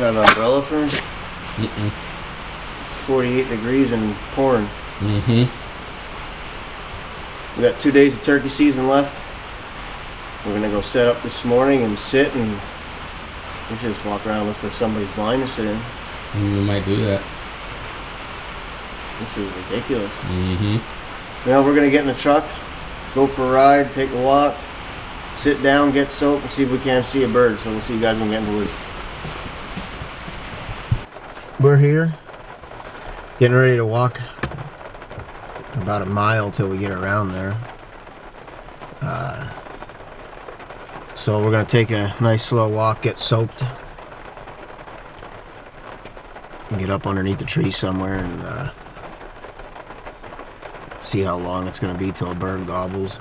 got an umbrella for him? 48 degrees and pouring. We got 2 days of turkey season left. We're gonna go set up this morning and sit, and we should just walk around look for somebody's blind to sit in. We might do that. This is ridiculous. Well, we're gonna get in the truck, go for a ride, take a walk, sit down, get soaked, and see if we can't see a bird. So we'll see you guys when we get in the woods. We're here, getting ready to walk about a mile till we get around there. So we're gonna take a nice slow walk, get soaked, and get up underneath the tree somewhere and see how long it's gonna be till a bird gobbles.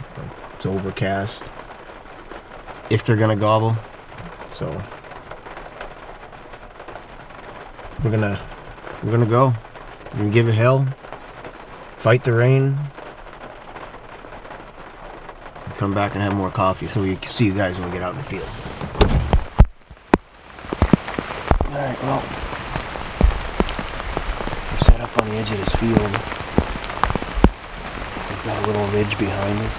It's overcast, if they're gonna gobble. So we're gonna go. We're gonna give it hell, fight the rain, and come back and have more coffee so we can see you guys when we get out in the field. Alright, well, we're set up on the edge of this field. We've got a little ridge behind us.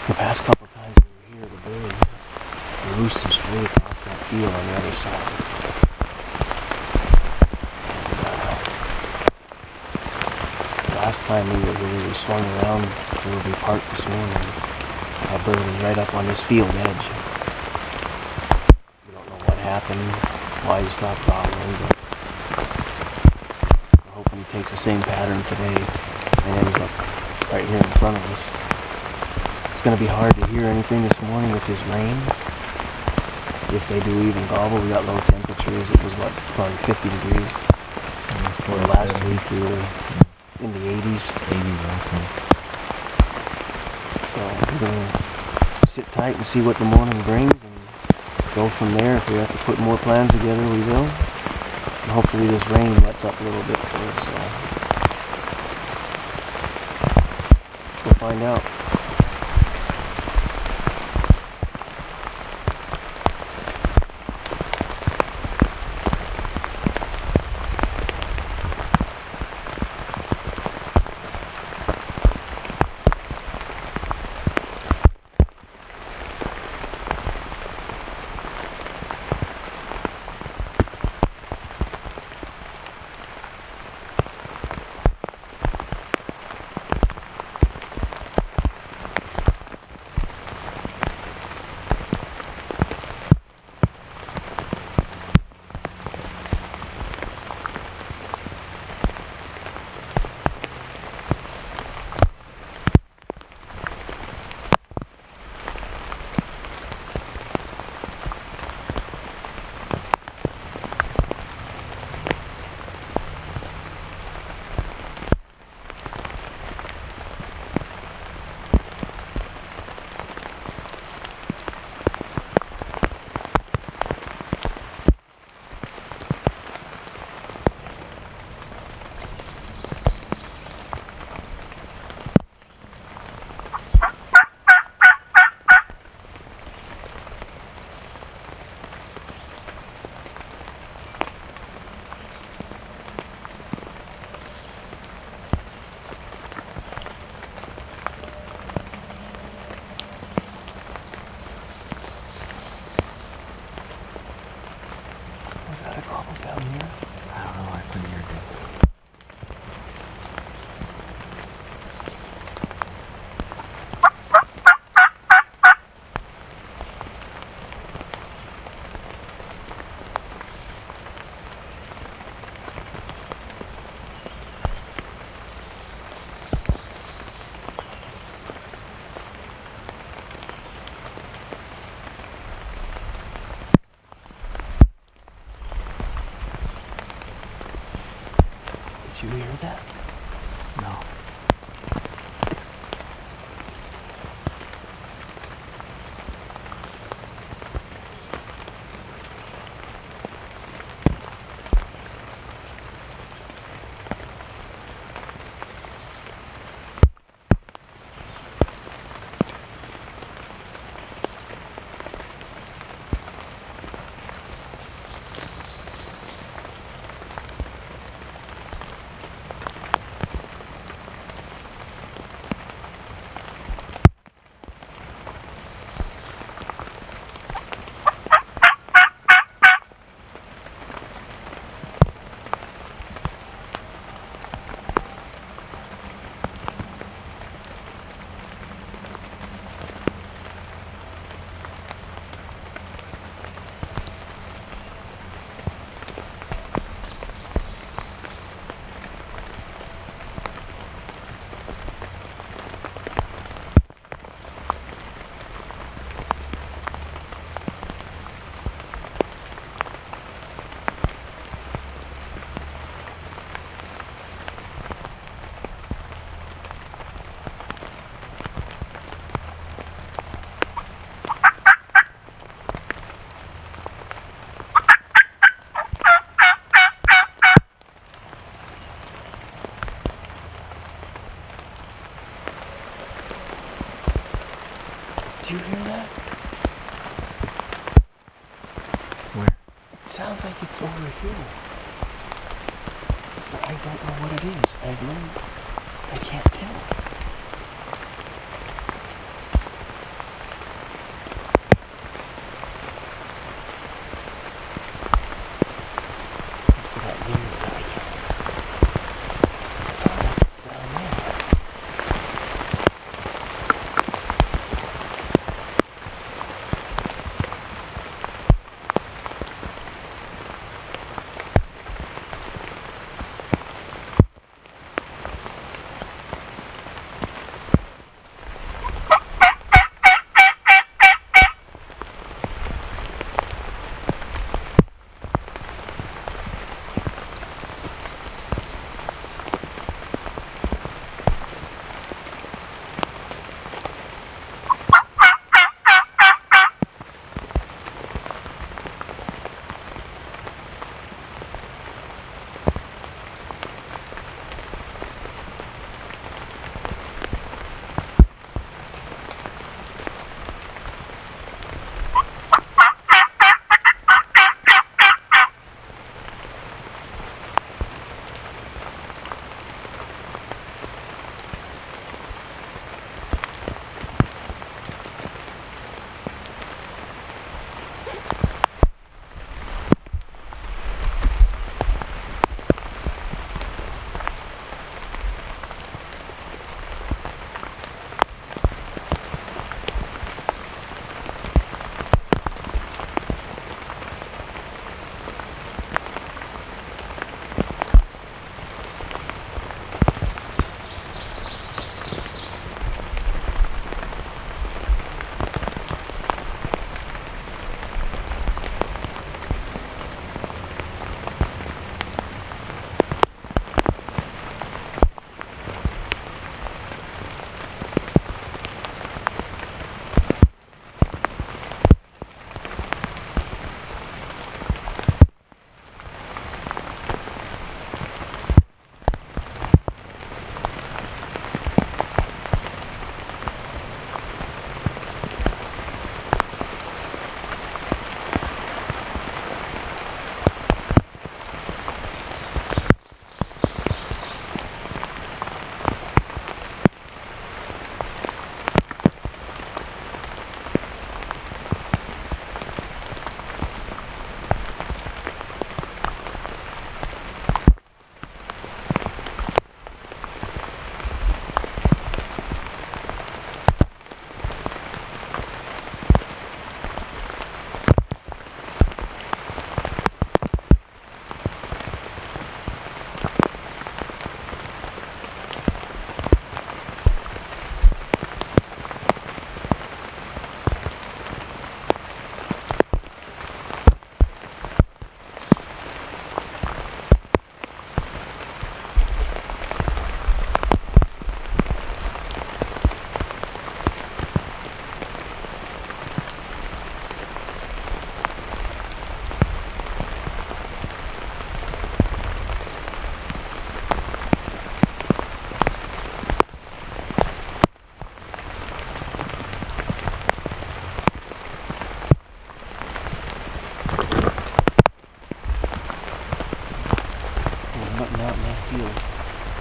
The past couple times we were here, the birds were roosting straight across that field on the other side. Last time we were here, we swung around where we parked this morning. That bird was right up on this field edge. We don't know what happened, why he stopped gobbling, but we're hoping he takes the same pattern today and ends up right here in front of us. It's going to be hard to hear anything this morning with this rain. If they do even gobble, we got low temperatures. It was what, probably 50 degrees. Where last week we were in the 80s. Also. So we're going to sit tight and see what the morning brings and go from there. If we have to put more plans together, we will. And hopefully this rain lets up a little bit for us. So we'll find out. Did you hear that? No. it's over here. But I don't know what it is. I can't tell. For that wind guy. It sounds like it's down there.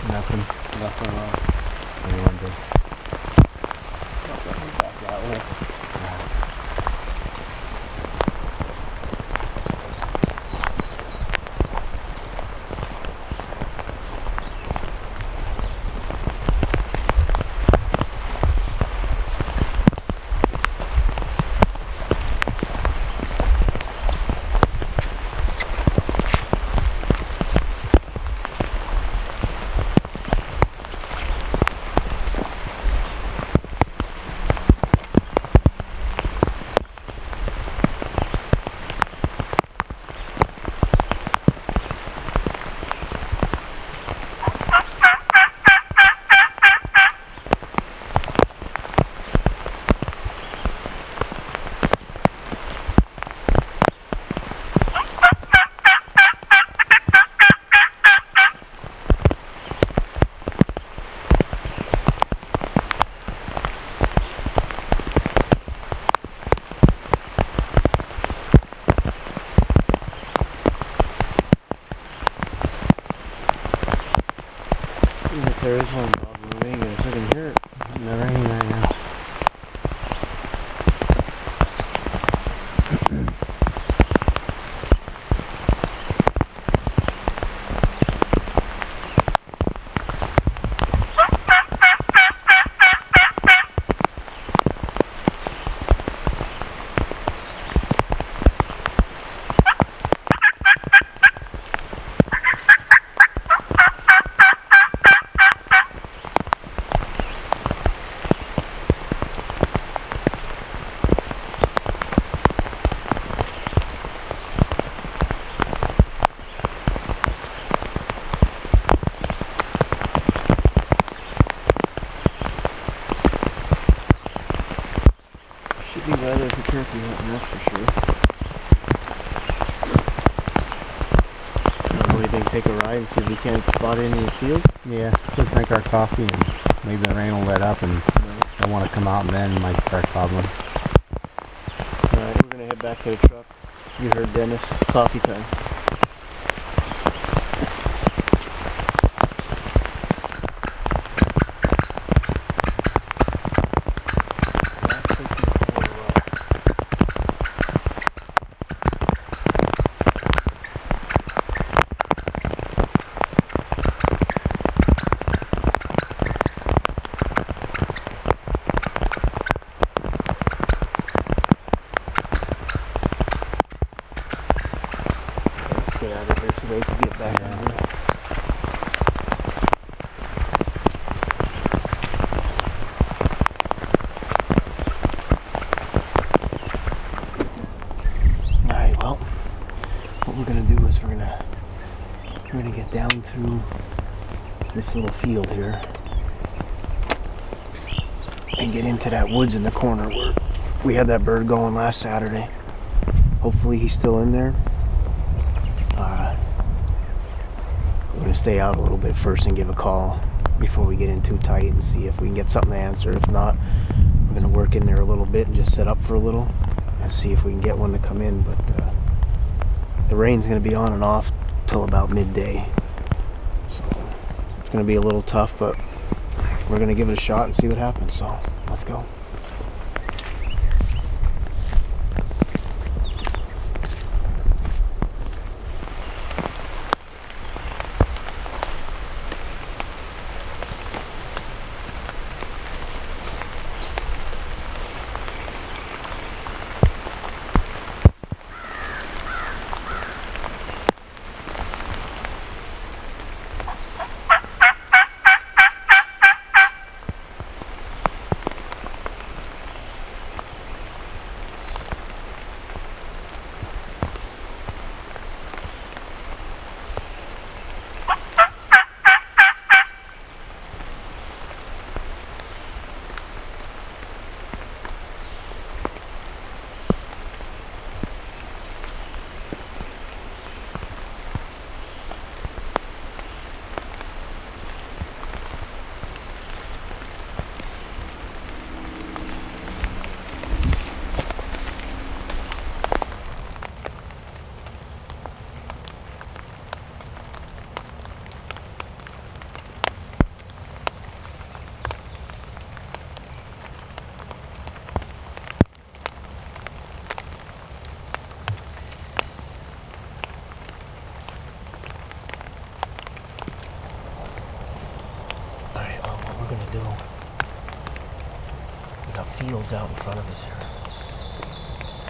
Nothing. Nothing wrong. Anyone did. Nothing back that way. there is one gobbling. We ain't gonna freaking hear it. Never raining right now. Should be weather for turkey hunting, that's for sure. What do you think? Take a ride and see if we can't spot any in the field? Yeah, just make our coffee and maybe the rain will let up and they'll want to come out and then might start gobbling. Alright, we're gonna head back to the truck. You heard Dennis. Coffee time. Get out of here so they can get back on here. Alright, well, what we're gonna do is we're gonna get down through this little field here and get into that woods in the corner where we had that bird going last Saturday. Hopefully he's still in there. We're going to stay out a little bit first and give a call before we get in too tight and see if we can get something to answer. If not, we're going to work in there a little bit and just set up for a little and see if we can get one to come in. But the rain's going to be on and off till about midday. So it's going to be a little tough, but we're going to give it a shot and see what happens. So let's go. Fields out in front of us here.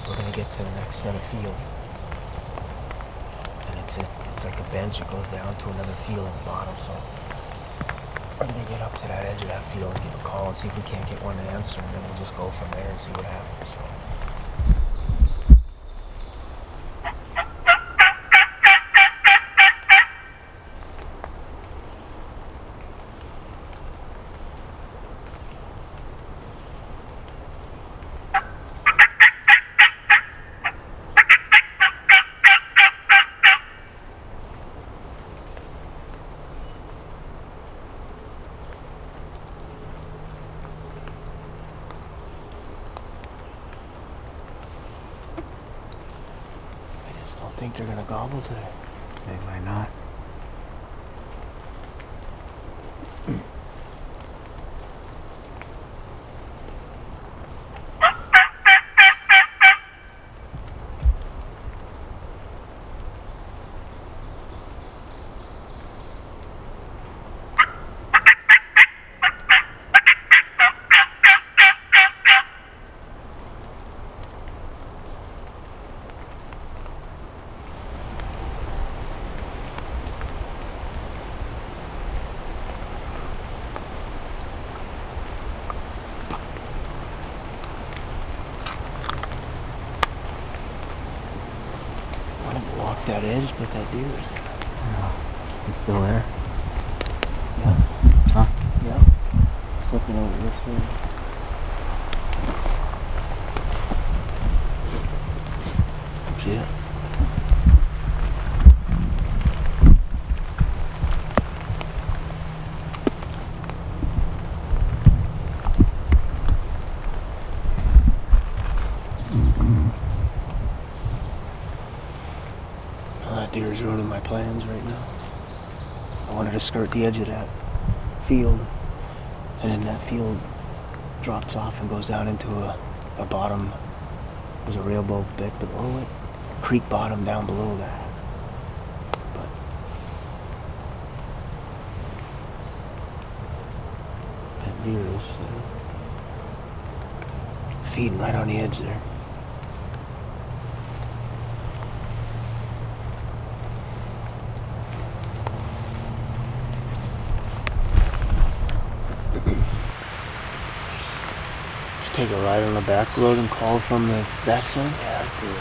We're gonna get to the next set of field, and it's like a bench. It goes down to another field at the bottom. So we're gonna get up to that edge of that field and give a call and see if we can't get one to answer, and then we'll just go from there and see what happens. So. I think they're gonna gobble today. They might not. edge, but that deer is there. Yeah. He's still there. Yeah. Huh? Yeah. It's looking over this way. That's it. That deer is ruining my plans right now. I wanted to skirt the edge of that field, and then that field drops off and goes down into a bottom. There's a railboat bit below it, creek bottom down below that. But that deer is feeding right on the edge there. Take a ride on the back road and call from the backside? Yeah, let's do it.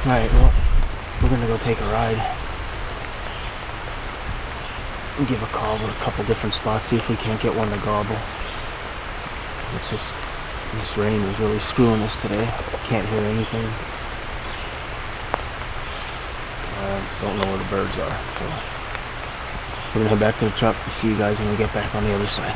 Alright, well, we're gonna go take a ride and give a call to a couple different spots, see if we can't get one to gobble. It's just, this rain is really screwing us today. Can't hear anything. Don't know where the birds are, so we're gonna head back to the truck and see you guys when we get back on the other side.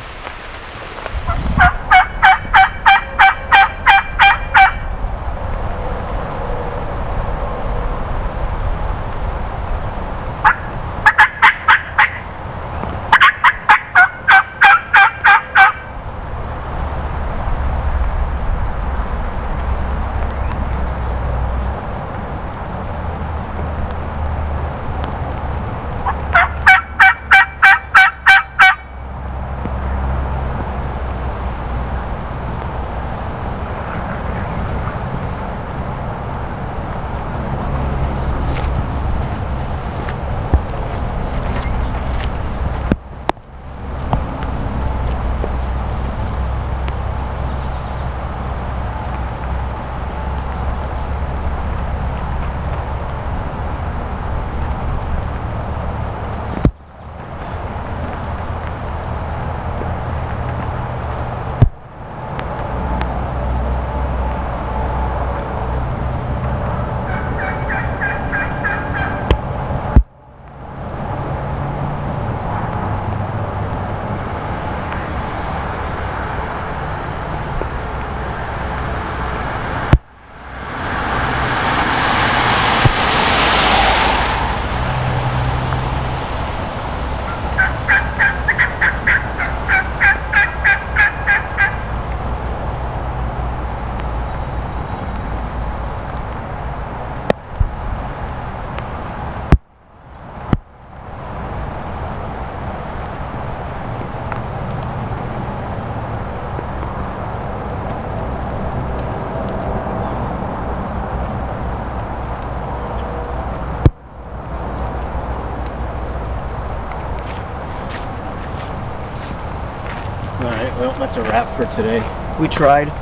Alright, well, that's a wrap for today. We tried.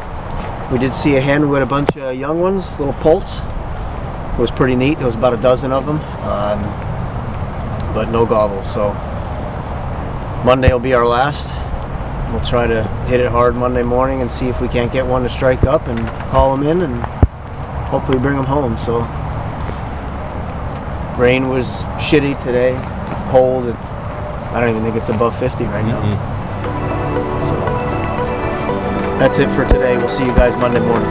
We did see a hen with a bunch of young ones, little poults. It was pretty neat. There was about a dozen of them, but no gobbles. So Monday will be our last. We'll try to hit it hard Monday morning and see if we can't get one to strike up and call them in and hopefully bring them home. So rain was shitty today. It's cold. I don't even think it's above 50 right now. So that's it for today. We'll see you guys Monday morning.